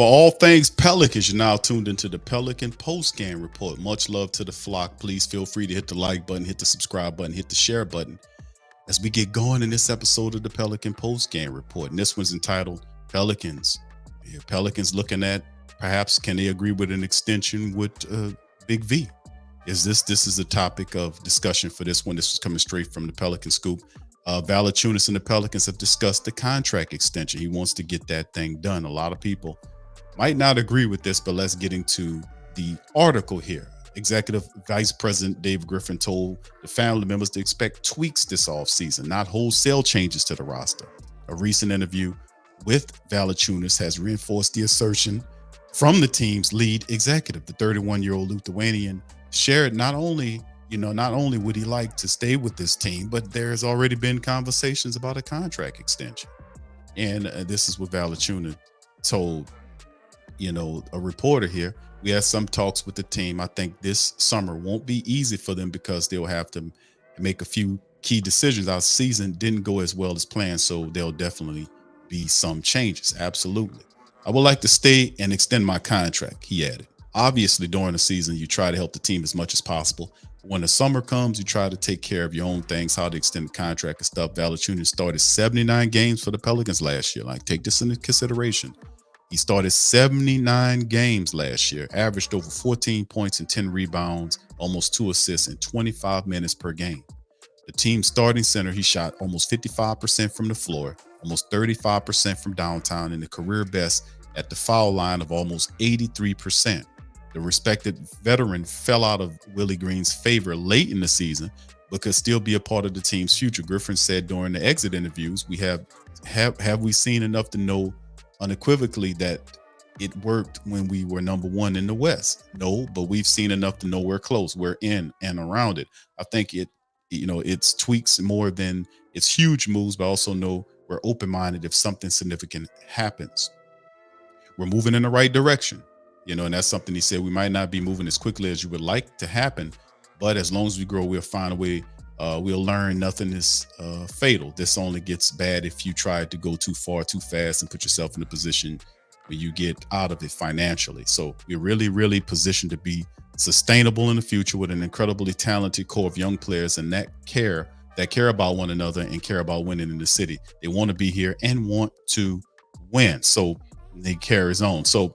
For all things Pelicans, you're now tuned into the Pelican post-game report. Much love to the flock. Please feel free to hit the like button, hit the subscribe button, hit the share button as we get going in this episode of the Pelican post-game report. And this one's entitled Pelicans. Yeah, Pelicans looking at perhaps can they agree with an extension with Big V? This is a topic of discussion for this one. This is coming straight from the Pelican Scoop. Valanciunas and the Pelicans have discussed the contract extension. He wants to get that thing done. A lot of people might not agree with this, but let's get into the article here. Executive Vice President David Griffin told the family members to expect tweaks this offseason, not wholesale changes to the roster. A recent interview with Valanciunas has reinforced the assertion from the team's lead executive. The 31-year-old Lithuanian shared not only would he like to stay with this team, but there's already been conversations about a contract extension. And this is what Valanciunas told a reporter here. We had some talks with the team. I think this summer won't be easy for them because they'll have to make a few key decisions. Our season didn't go as well as planned, so there'll definitely be some changes. Absolutely. I would like to stay and extend my contract, he added. Obviously, during the season, you try to help the team as much as possible. When the summer comes, you try to take care of your own things, how to extend the contract and stuff. Valanciunas started 79 games for the Pelicans last year. Take this into consideration. He started 79 games last year, averaged over 14 points and 10 rebounds, almost 2 assists in 25 minutes per game. The team's starting center, he shot almost 55% from the floor, almost 35% from downtown, and the career best at the foul line of almost 83%. The respected veteran fell out of Willie Green's favor late in the season, but could still be a part of the team's future. Griffin said during the exit interviews, we have we seen enough to know unequivocally that it worked when we were number one in the West? No, but we've seen enough to know we're close. We're in and around it. I think it's tweaks more than it's huge moves, but I also know we're open-minded if something significant happens. We're moving in the right direction, and that's something he said. We might not be moving as quickly as you would like to happen, but as long as we grow, we'll find a way. We'll learn nothing is fatal. This only gets bad if you try to go too far, too fast, and put yourself in a position where you get out of it financially. So we're really, really positioned to be sustainable in the future with an incredibly talented core of young players and that care about one another and care about winning in the city. They want to be here and want to win. So they carries on. So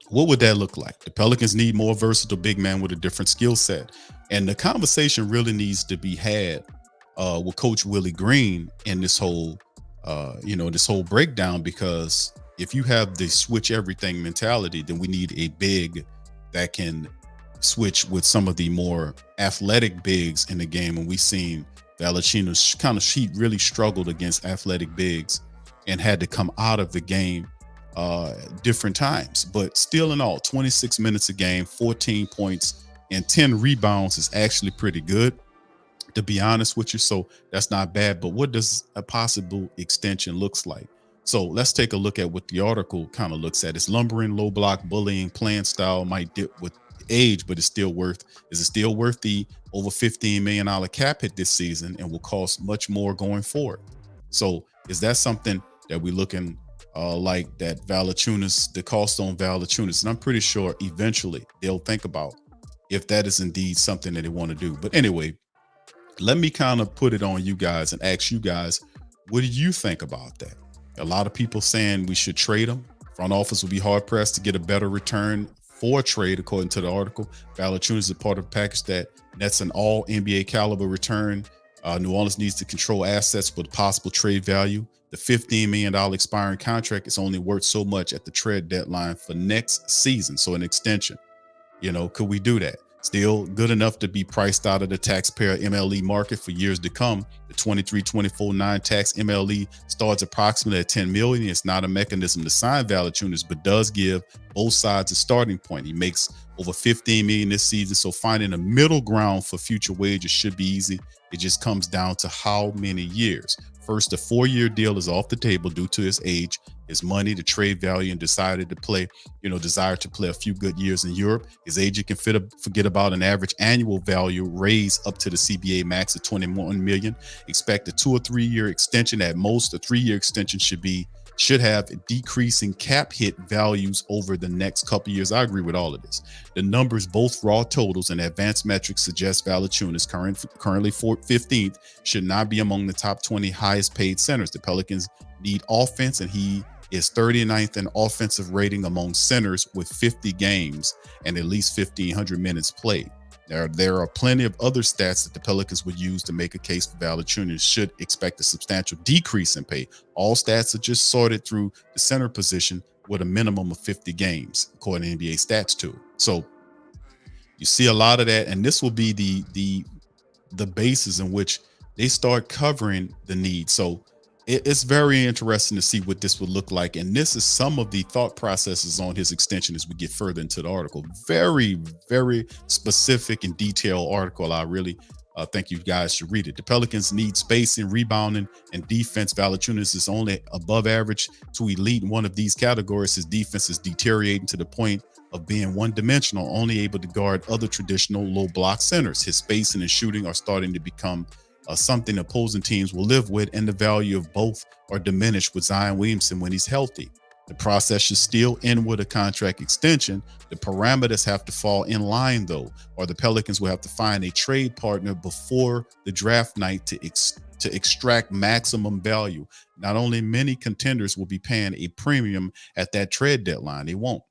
what would that look like? The Pelicans need more versatile big man with a different skill set. And the conversation really needs to be had with Coach Willie Green in this whole breakdown, because if you have the switch everything mentality, then we need a big that can switch with some of the more athletic bigs in the game. And we've seen Valanciunas he really struggled against athletic bigs and had to come out of the game different times. But still in all, 26 minutes a game, 14 points, and 10 rebounds is actually pretty good, to be honest with you. So that's not bad. But what does a possible extension looks like? So let's take a look at what the article kind of looks at. It's lumbering, low block, bullying, playing style might dip with age, but is it still worth the over $15 million cap hit this season and will cost much more going forward? So is that something that we're looking like that Valanciunas, the cost on Valanciunas? And I'm pretty sure eventually they'll think about if that is indeed something that they want to do. But anyway, let me kind of put it on you guys and ask you guys, what do you think about that? A lot of people saying we should trade him. Front office will be hard pressed to get a better return for a trade, according to the article. Valanciunas is a part of a package that's an all NBA caliber return. New Orleans needs to control assets with possible trade value. The $15 million expiring contract is only worth so much at the trade deadline for next season. So an extension. Could we do that? Still good enough to be priced out of the taxpayer MLE market for years to come. The 23-24 non-tax MLE starts approximately at $10 million. It's not a mechanism to sign Valanciunas, but does give both sides a starting point. He makes over $15 million this season, so finding a middle ground for future wages should be easy. It just comes down to how many years. First, the 4-year deal is off the table due to his age, his money, the trade value, and desire to play a few good years in Europe. His agent can forget about an average annual value raise up to the CBA max of $21 million. Expect a 2 or 3 year extension. At most, a 3-year extension should be should have decreasing cap hit values over the next couple years. I agree with all of this. The numbers, both raw totals and advanced metrics, suggest Valanciunas, currently 15th, should not be among the top 20 highest paid centers. The Pelicans need offense, and he is 39th in offensive rating among centers with 50 games and at least 1,500 minutes played. There are plenty of other stats that the Pelicans would use to make a case for Valanciunas should expect a substantial decrease in pay. All stats are just sorted through the center position with a minimum of 50 games, according to NBA stats tool. So you see a lot of that, and this will be the basis in which they start covering the need. So it's very interesting to see what this would look like. And this is some of the thought processes on his extension as we get further into the article. Very, very specific and detailed article. I really think you guys should read it. The Pelicans need spacing, rebounding, and defense. Valanciunas is only above average to elite in one of these categories. His defense is deteriorating to the point of being one-dimensional, only able to guard other traditional low-block centers. His spacing and shooting are starting to become something opposing teams will live with, and the value of both are diminished with Zion Williamson when he's healthy. The process should still end with a contract extension. The parameters have to fall in line, though, or the Pelicans will have to find a trade partner before the draft night to extract maximum value. Not only many contenders will be paying a premium at that trade deadline, they won't.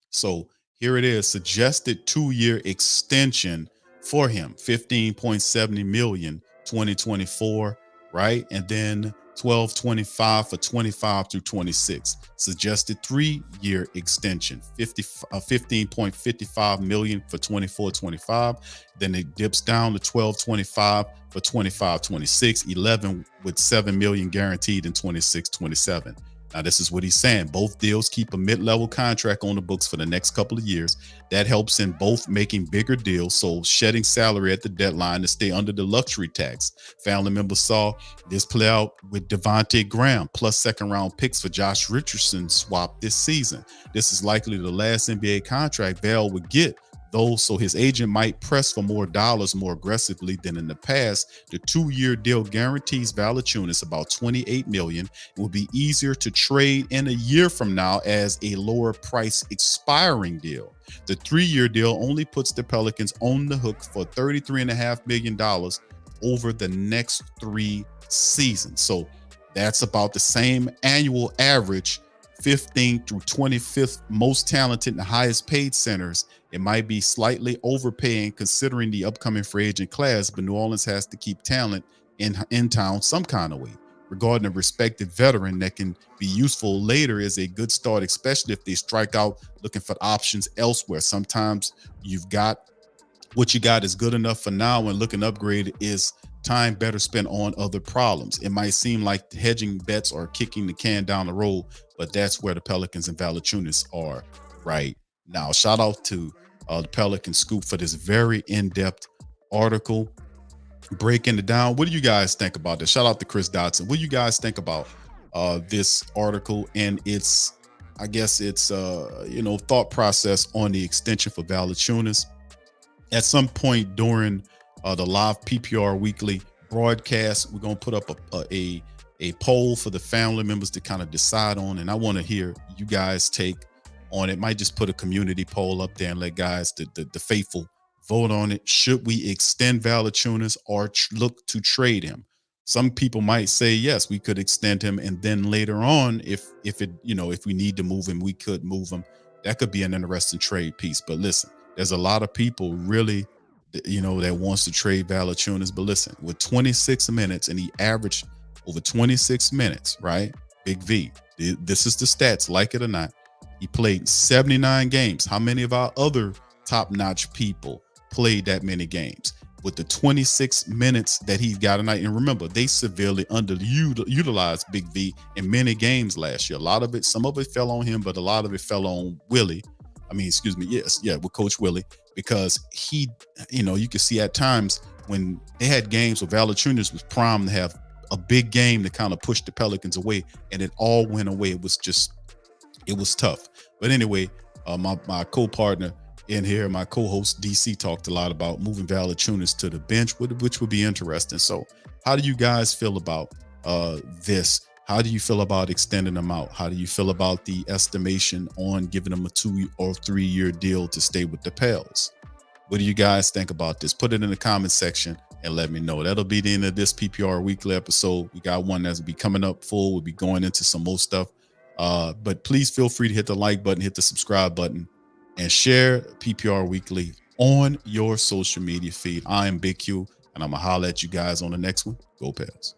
So here it is, suggested 2-year extension for him, 15.70 million 2024, right? And then 12.25 for 25 through 26. Suggested 3-year extension, 15.55 million for 24-25. Then it dips down to 12.25 for 25-26, 11 with 7 million guaranteed in 26-27. Now, this is what he's saying. Both deals keep a mid-level contract on the books for the next couple of years. That helps in both making bigger deals, so shedding salary at the deadline to stay under the luxury tax. Family members saw this play out with Devontae Graham, plus second-round picks for Josh Richardson swap this season. This is likely the last NBA contract Val would get, though, so his agent might press for more dollars more aggressively than in the past. The 2-year deal guarantees Valanciunas about $28 million. It will be easier to trade in a year from now as a lower price expiring deal. The 3-year deal only puts the Pelicans on the hook for $33.5 million over the next 3 seasons. So that's about the same annual average, 15th through 25th most talented and highest paid centers. It might be slightly overpaying considering the upcoming free agent class, but New Orleans has to keep talent in town some kind of way. Regarding a respected veteran that can be useful later is a good start, especially if they strike out looking for options elsewhere. Sometimes you've got what you got is good enough for now, and looking upgrade is time better spent on other problems. It might seem like hedging bets are kicking the can down the road, but that's where the Pelicans and Valanciunas are right now. Shout out to the Pelican Scoop for this very in-depth article breaking it down. What do you guys think about this? Shout out to Chris Dodson. What do you guys think about this article and its, I guess it's thought process on the extension for Valanciunas? At some point during the live PPR weekly broadcast, we're gonna put up a poll for the family members to kind of decide on, and I want to hear you guys take on it. Might just put a community poll up there and let guys, the faithful, vote on it. Should we extend Valanciunas or look to trade him? Some people might say yes, we could extend him, and then later on, if we need to move him, we could move him. That could be an interesting trade piece. But listen, there's a lot of people really, that wants to trade Valanciunas. But listen, with 26 minutes, and he averaged over 26 minutes, right? Big V. This is the stats, like it or not. He played 79 games. How many of our other top-notch people played that many games? With the 26 minutes that he got tonight, and remember, they severely underutilized Big V in many games last year. Some of it fell on him, but a lot of it fell on Willie. With Coach Willie, because he, you can see at times when they had games where Valanciunas was primed to have a big game to kind of push the Pelicans away, and it all went away. It was tough. But anyway, my co-partner in here, my co-host DC, talked a lot about moving Valanciunas to the bench, which would be interesting. So how do you guys feel about this? How do you feel about extending them out? How do you feel about the estimation on giving them a 2 or 3 year deal to stay with the Pels? What do you guys think about this? Put it in the comment section and let me know. That'll be the end of this PPR weekly episode. We got one that's be coming up full. We'll be going into some more stuff. But please feel free to hit the like button, hit the subscribe button, and share PPR weekly on your social media feed. I am Big Q, and I'm gonna holler at you guys on the next one. Go Pels.